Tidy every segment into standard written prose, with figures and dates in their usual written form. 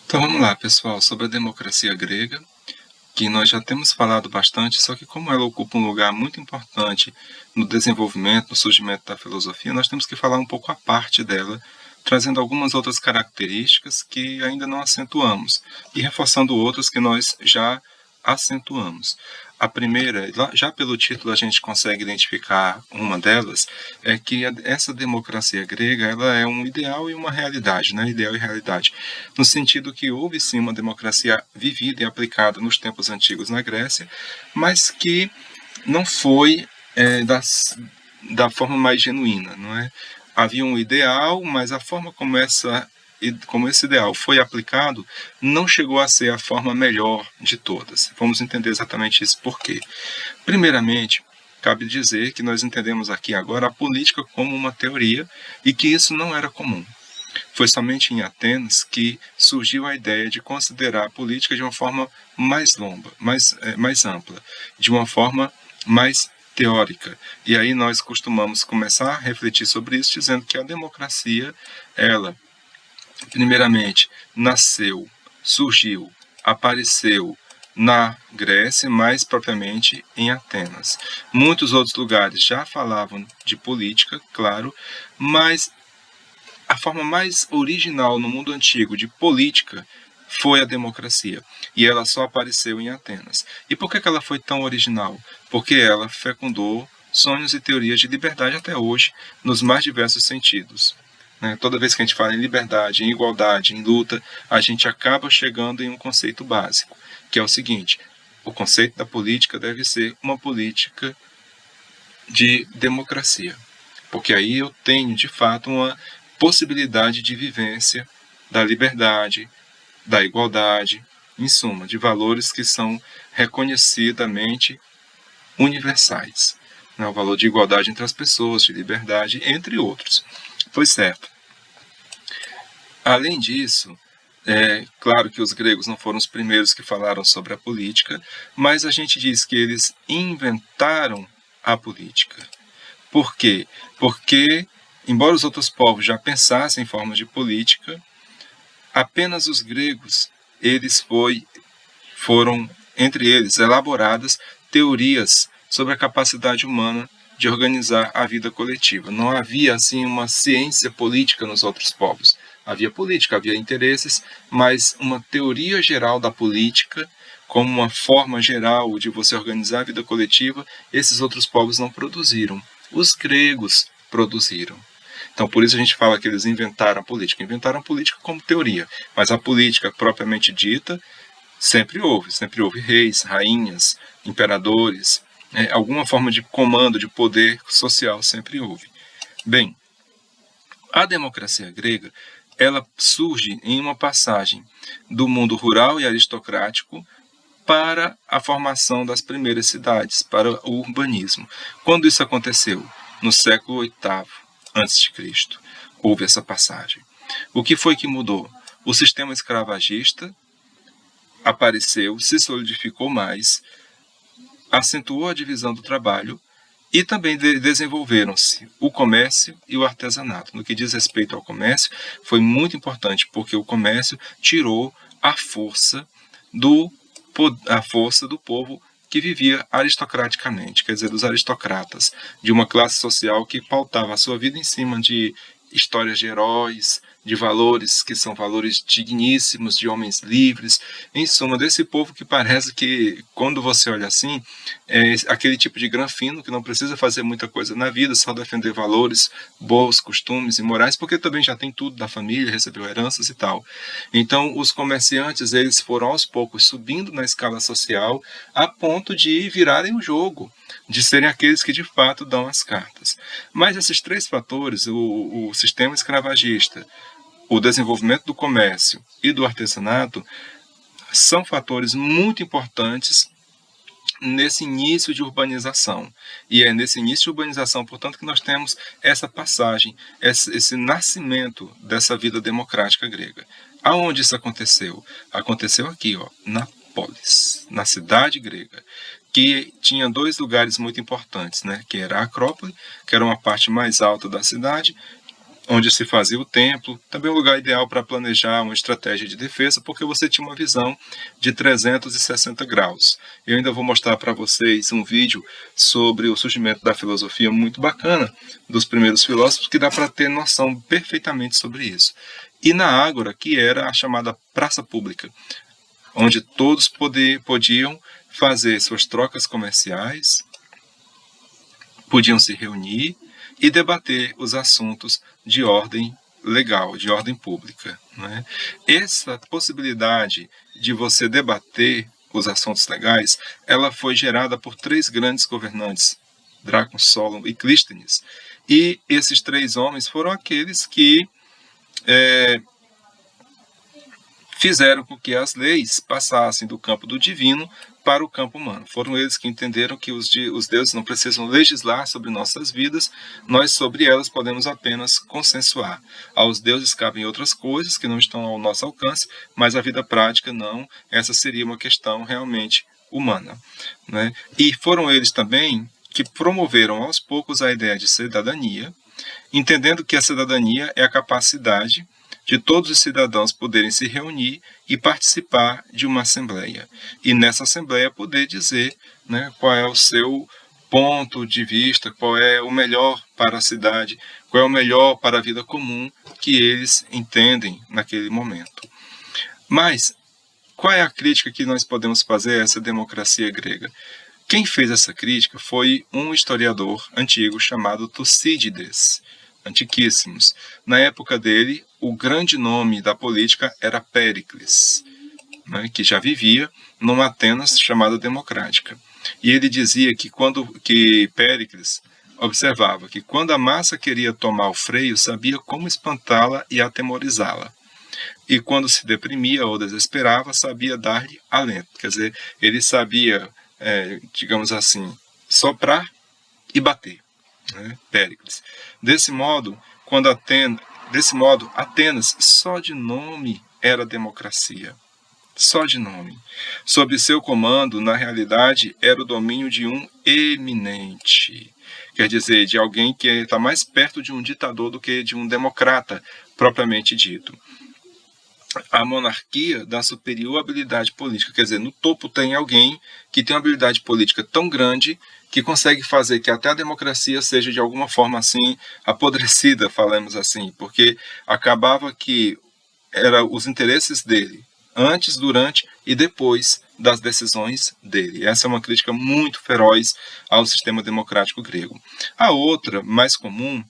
Então vamos lá, pessoal, sobre a democracia grega, que nós já temos falado bastante, só que como ela ocupa um lugar muito importante no desenvolvimento, no surgimento da filosofia, nós temos que falar um pouco à parte dela, trazendo algumas outras características que ainda não acentuamos e reforçando outras que nós já acentuamos. A primeira, já pelo título a gente consegue identificar uma delas, é que essa democracia grega ela é um ideal e uma realidade, né? Ideal e realidade, no sentido que houve sim uma democracia vivida e aplicada nos tempos antigos na Grécia, mas que não foi da forma mais genuína, não é? Havia um ideal, mas a forma como esse ideal foi aplicado não chegou a ser a forma melhor de todas. Vamos entender exatamente isso por quê. Primeiramente, cabe dizer que nós entendemos aqui agora a política como uma teoria e que isso não era comum. Foi somente em Atenas que surgiu a ideia de considerar a política de uma forma mais longa, mais ampla, de uma forma mais teórica. E aí nós costumamos começar a refletir sobre isso, dizendo que a democracia, ela, primeiramente, nasceu, surgiu, apareceu na Grécia, mais propriamente em Atenas. Muitos outros lugares já falavam de política, claro, mas a forma mais original no mundo antigo de política foi a democracia, e ela só apareceu em Atenas. E por que ela foi tão original? Porque ela fecundou sonhos e teorias de liberdade até hoje, nos mais diversos sentidos. Toda vez que a gente fala em liberdade, em igualdade, em luta, a gente acaba chegando em um conceito básico, que é o seguinte: o conceito da política deve ser uma política de democracia, porque aí eu tenho, de fato, uma possibilidade de vivência da liberdade, da igualdade, em suma, de valores que são reconhecidamente universais. O valor de igualdade entre as pessoas, de liberdade, entre outros. Pois certo. Além disso, é claro que os gregos não foram os primeiros que falaram sobre a política, mas a gente diz que eles inventaram a política. Por quê? Porque, embora os outros povos já pensassem em formas de política, apenas os gregos, foram, entre eles, elaboradas teorias sobre a capacidade humana de organizar a vida coletiva. Não havia, assim, uma ciência política nos outros povos. Havia política, havia interesses, mas uma teoria geral da política, como uma forma geral de você organizar a vida coletiva, esses outros povos não produziram. Os gregos produziram. Então, por isso a gente fala que eles inventaram a política. Inventaram a política como teoria, mas a política propriamente dita sempre houve reis, rainhas, imperadores, alguma forma de comando, de poder social sempre houve. Bem, a democracia grega, ela surge em uma passagem do mundo rural e aristocrático para a formação das primeiras cidades, para o urbanismo. Quando isso aconteceu? No século VIII a.C., houve essa passagem. O que foi que mudou? O sistema escravagista apareceu, se solidificou mais, acentuou a divisão do trabalho e também desenvolveram-se o comércio e o artesanato. No que diz respeito ao comércio, foi muito importante, porque o comércio tirou a força do povo que vivia aristocraticamente, quer dizer, dos aristocratas, de uma classe social que pautava a sua vida em cima de histórias de heróis, de valores que são valores digníssimos, de homens livres, em suma, desse povo que parece que, quando você olha assim, é aquele tipo de granfino que não precisa fazer muita coisa na vida, só defender valores, bons costumes e morais, porque também já tem tudo da família, recebeu heranças e tal. Então, os comerciantes, eles foram aos poucos subindo na escala social a ponto de virarem o jogo, de serem aqueles que de fato dão as cartas. Mas esses três fatores, o sistema escravagista, o desenvolvimento do comércio e do artesanato, são fatores muito importantes nesse início de urbanização. E é nesse início de urbanização, portanto, que nós temos essa passagem, esse nascimento dessa vida democrática grega. Aonde isso aconteceu? Aconteceu aqui, na polis, na cidade grega, que tinha dois lugares muito importantes, que era a Acrópole, que era uma parte mais alta da cidade, onde se fazia o templo, também um lugar ideal para planejar uma estratégia de defesa, porque você tinha uma visão de 360 graus. Eu ainda vou mostrar para vocês um vídeo sobre o surgimento da filosofia muito bacana, dos primeiros filósofos, que dá para ter noção perfeitamente sobre isso. E na Ágora, que era a chamada praça pública, onde todos podiam fazer suas trocas comerciais, podiam se reunir e debater os assuntos de ordem legal, de ordem pública. Né? Essa possibilidade de você debater os assuntos legais, ela foi gerada por 3 grandes governantes, Drácon, Solon e Clístenes. E esses 3 homens foram aqueles que fizeram com que as leis passassem do campo do divino para o campo humano. Foram eles que entenderam que os deuses não precisam legislar sobre nossas vidas, nós sobre elas podemos apenas consensuar. Aos deuses cabem outras coisas que não estão ao nosso alcance, mas a vida prática não, essa seria uma questão realmente humana. Né? E foram eles também que promoveram aos poucos a ideia de cidadania, entendendo que a cidadania é a capacidade de todos os cidadãos poderem se reunir e participar de uma assembleia. E nessa assembleia poder dizer, né, qual é o seu ponto de vista, qual é o melhor para a cidade, qual é o melhor para a vida comum que eles entendem naquele momento. Mas qual é a crítica que nós podemos fazer a essa democracia grega? Quem fez essa crítica foi um historiador antigo chamado Tucídides, antiquíssimos. Na época dele, o grande nome da política era Péricles, né, que já vivia numa Atenas chamada democrática. E ele dizia que Péricles observava que quando a massa queria tomar o freio, sabia como espantá-la e atemorizá-la. E quando se deprimia ou desesperava, sabia dar-lhe alento. Quer dizer, ele sabia, digamos assim, soprar e bater. Né? Péricles. Desse modo, Atenas, só de nome, era democracia. Só de nome. Sob seu comando, na realidade, era o domínio de um eminente. Quer dizer, de alguém que está mais perto de um ditador do que de um democrata, propriamente dito. A monarquia dá superior habilidade política, quer dizer, no topo tem alguém que tem uma habilidade política tão grande que consegue fazer que até a democracia seja de alguma forma assim apodrecida, falamos assim, porque acabava que eram os interesses dele, antes, durante e depois das decisões dele. Essa é uma crítica muito feroz ao sistema democrático grego. A outra, mais comum,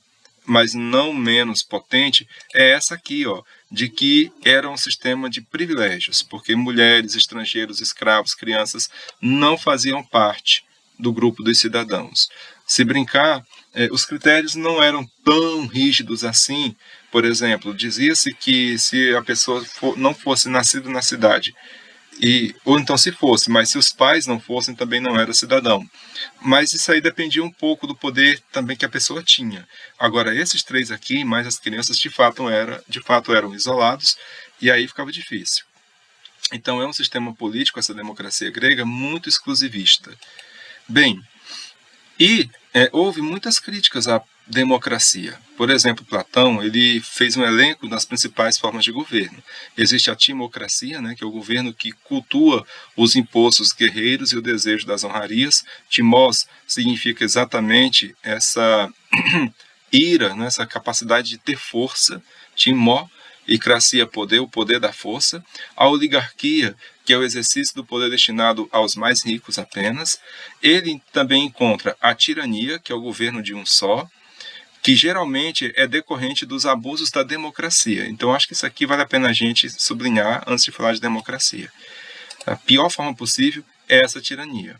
mas não menos potente, é essa aqui, ó, de que era um sistema de privilégios, porque mulheres, estrangeiros, escravos, crianças não faziam parte do grupo dos cidadãos. Se brincar, os critérios não eram tão rígidos assim. Por exemplo, dizia-se que se a pessoa não fosse nascida na cidade, ou então se fosse, mas se os pais não fossem, também não era cidadão. Mas isso aí dependia um pouco do poder também que a pessoa tinha. Agora, esses 3 aqui, mais as crianças, de fato eram isolados, e aí ficava difícil. Então é um sistema político, essa democracia grega, muito exclusivista. Bem, e houve muitas críticas à democracia. Por exemplo, Platão, ele fez um elenco das principais formas de governo. Existe a timocracia, né, que é o governo que cultua os impulsos guerreiros e o desejo das honrarias. Timós significa exatamente essa ira, né, essa capacidade de ter força. Timó, e cracia, poder, o poder da força. A oligarquia, que é o exercício do poder destinado aos mais ricos apenas. Ele também encontra a tirania, que é o governo de um só, que geralmente é decorrente dos abusos da democracia. Então, acho que isso aqui vale a pena a gente sublinhar antes de falar de democracia. A pior forma possível é essa tirania.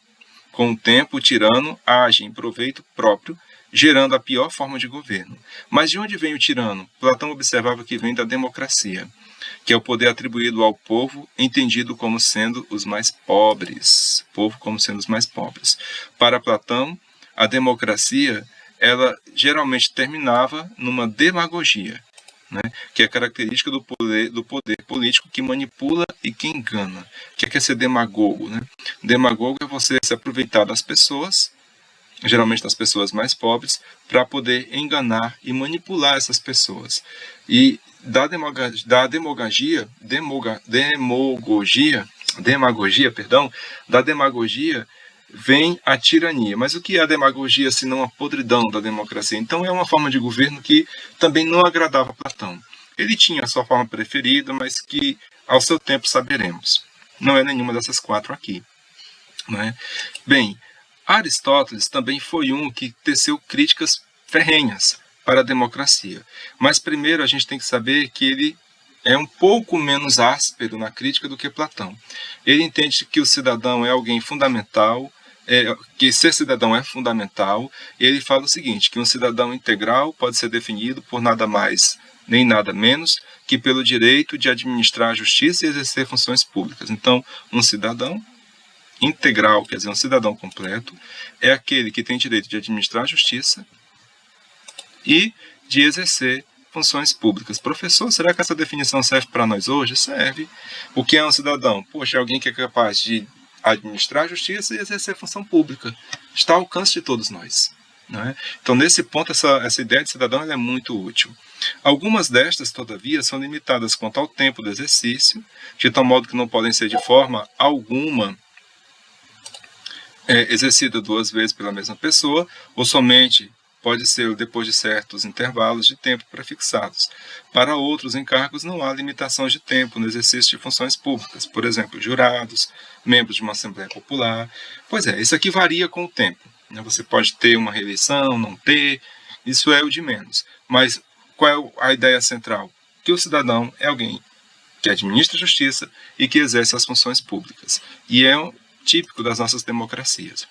Com o tempo, o tirano age em proveito próprio, gerando a pior forma de governo. Mas de onde vem o tirano? Platão observava que vem da democracia, que é o poder atribuído ao povo, entendido como sendo os mais pobres. Povo como sendo os mais pobres. Para Platão, a democracia, ela geralmente terminava numa demagogia, né, que é característica do poder político que manipula e que engana. O que é ser demagogo? Né? Demagogo é você se aproveitar das pessoas geralmente das pessoas mais pobres, para poder enganar e manipular essas pessoas. E da demagogia vem a tirania. Mas o que é a demagogia se não a podridão da democracia? Então é uma forma de governo que também não agradava Platão. Ele tinha a sua forma preferida, mas que ao seu tempo saberemos. Não é nenhuma dessas quatro aqui. Né? Bem, Aristóteles também foi um que teceu críticas ferrenhas para a democracia. Mas primeiro a gente tem que saber que ele é um pouco menos áspero na crítica do que Platão. Ele entende que o cidadão é alguém fundamental, que ser cidadão é fundamental, e ele fala o seguinte, que um cidadão integral pode ser definido por nada mais nem nada menos que pelo direito de administrar a justiça e exercer funções públicas. Então, um cidadão integral, quer dizer, um cidadão completo, é aquele que tem direito de administrar a justiça e de exercer funções públicas. Professor, será que essa definição serve para nós hoje? Serve. O que é um cidadão? Poxa, é alguém que é capaz de administrar a justiça e exercer função pública. Está ao alcance de todos nós. Não é? Então, nesse ponto, essa ideia de cidadão é muito útil. Algumas destas, todavia, são limitadas quanto ao tempo do exercício, de tal modo que não podem ser de forma alguma exercida 2 vezes pela mesma pessoa, ou somente pode ser depois de certos intervalos de tempo prefixados. Para outros encargos não há limitações de tempo no exercício de funções públicas, por exemplo, jurados, membros de uma Assembleia Popular. Pois é, isso aqui varia com o tempo. Você pode ter uma reeleição, não ter, isso é o de menos. Mas qual é a ideia central? Que o cidadão é alguém que administra a justiça e que exerce as funções públicas. E é típico das nossas democracias.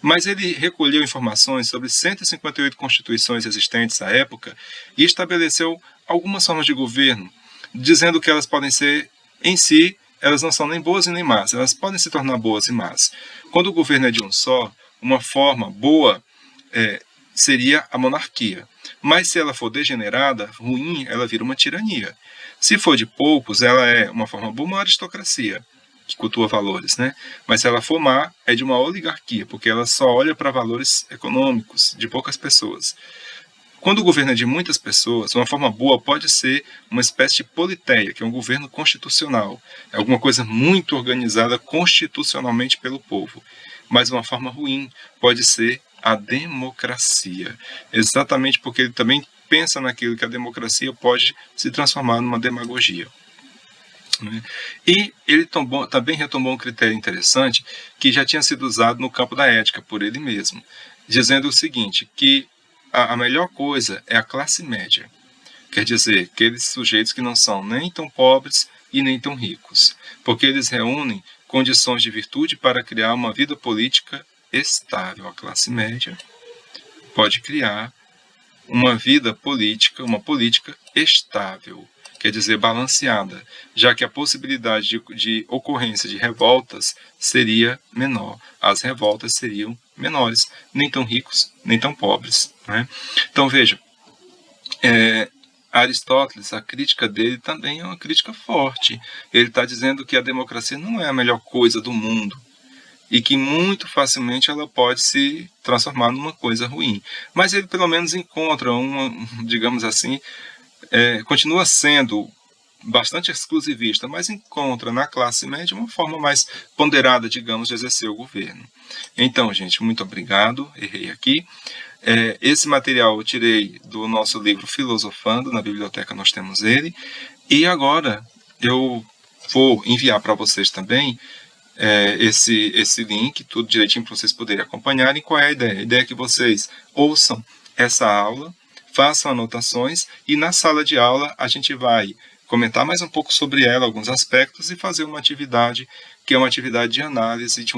Mas ele recolheu informações sobre 158 constituições existentes à época e estabeleceu algumas formas de governo, dizendo que elas podem ser, em si, elas não são nem boas e nem más, elas podem se tornar boas e más. Quando o governo é de um só, uma forma boa seria a monarquia. Mas se ela for degenerada, ruim, ela vira uma tirania. Se for de poucos, ela é uma forma boa, uma aristocracia, que cultua valores, né? Mas se ela for má, é de uma oligarquia, porque ela só olha para valores econômicos de poucas pessoas. Quando o governo é de muitas pessoas, uma forma boa pode ser uma espécie de politeia, que é um governo constitucional. É alguma coisa muito organizada constitucionalmente pelo povo. Mas uma forma ruim pode ser a democracia. Exatamente porque ele também pensa naquilo que a democracia pode se transformar numa demagogia. E ele também retomou um critério interessante que já tinha sido usado no campo da ética por ele mesmo, dizendo o seguinte, que a melhor coisa é a classe média. Quer dizer, aqueles sujeitos que não são nem tão pobres e nem tão ricos, porque eles reúnem condições de virtude para criar uma vida política estável. A classe média pode criar uma vida política, uma política estável, quer dizer, balanceada, já que a possibilidade de ocorrência de revoltas seria menor. As revoltas seriam menores, nem tão ricos, nem tão pobres. Né? Então, veja, Aristóteles, a crítica dele também é uma crítica forte. Ele está dizendo que a democracia não é a melhor coisa do mundo e que muito facilmente ela pode se transformar numa coisa ruim. Mas ele pelo menos encontra digamos assim, continua sendo bastante exclusivista, mas encontra na classe média uma forma mais ponderada, digamos, de exercer o governo. Então, gente, muito obrigado, errei aqui. Esse material eu tirei do nosso livro Filosofando, na biblioteca nós temos ele, e agora eu vou enviar para vocês também esse link, tudo direitinho para vocês poderem acompanharem. Qual é a ideia? A ideia é que vocês ouçam essa aula, façam anotações e na sala de aula a gente vai comentar mais um pouco sobre ela, alguns aspectos e fazer uma atividade que é uma atividade de análise de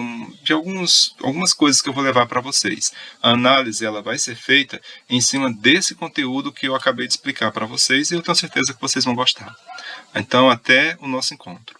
algumas coisas que eu vou levar para vocês. A análise ela vai ser feita em cima desse conteúdo que eu acabei de explicar para vocês e eu tenho certeza que vocês vão gostar. Então, até o nosso encontro.